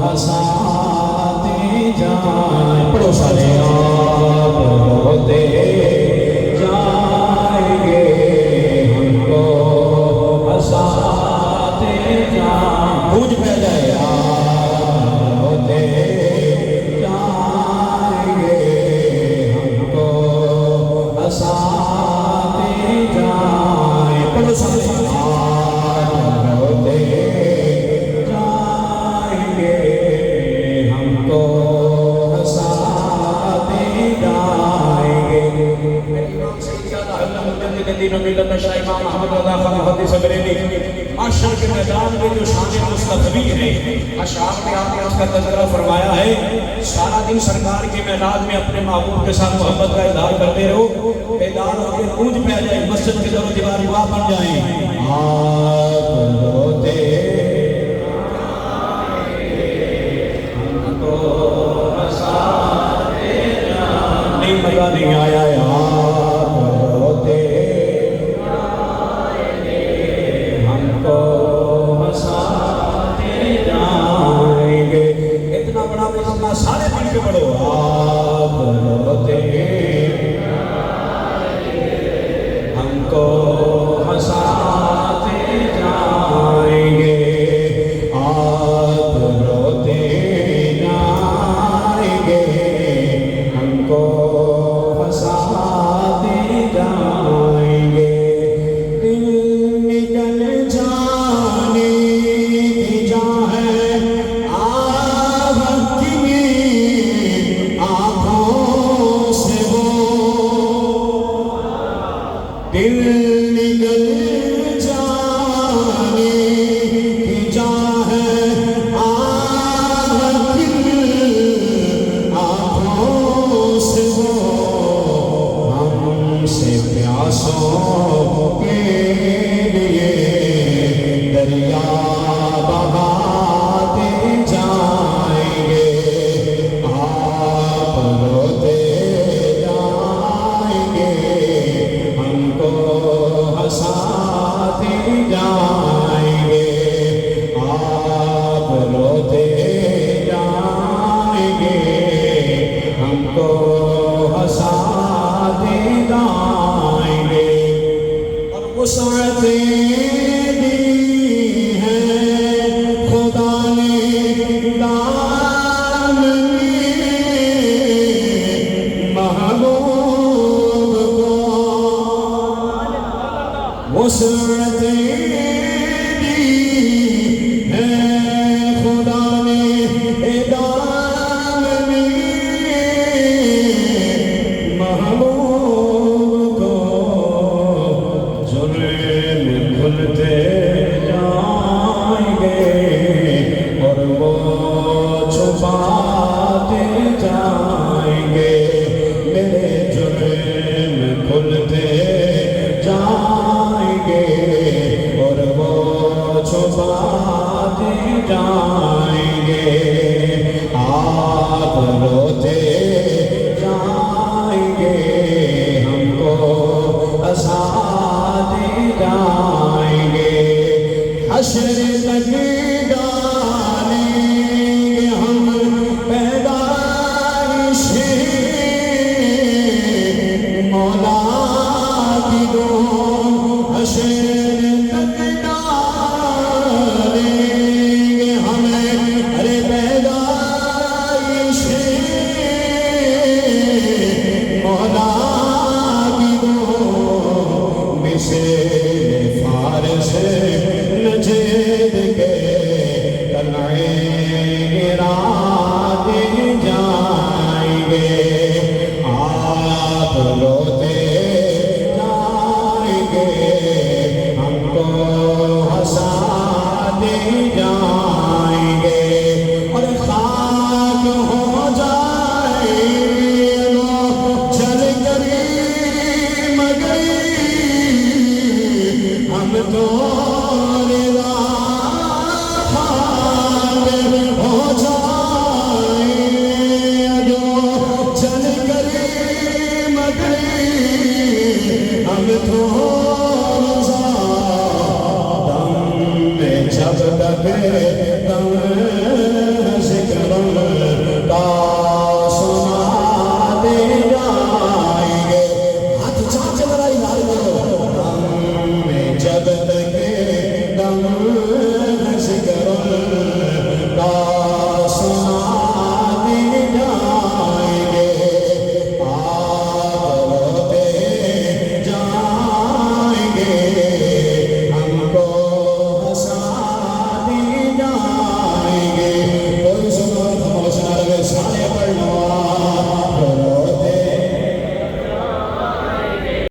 ہنساتے جائیں پڑوسا نے آپ ہوتے جائیں گے ہم کو ہنساتے جائیں گونج پہ جائے آپ ہوتے جائیں گے ہم کو ہنساتے جائیں پڑوسا نے آپ ہوتے معاشر کے میدان میں جو شان مصطفی ہے اشعار میں آپ نے اس کا تذکرہ فرمایا ہے سارا دن سرکار کے میدان میں اپنے محبوب کے ساتھ محبت کا اظہار کرتے رہو بیدار ہو کے گونج پہ آ جائے مسجد کے در و دیوار روا بن جائیں آپ ہوتے ہم کو ہنساتے جائیں نہیں مزہ نہیں آیا آپ ہوتے سارے مل کے پڑھو آپ ہوتے ہم کو ہنساتے جائیں گے آپ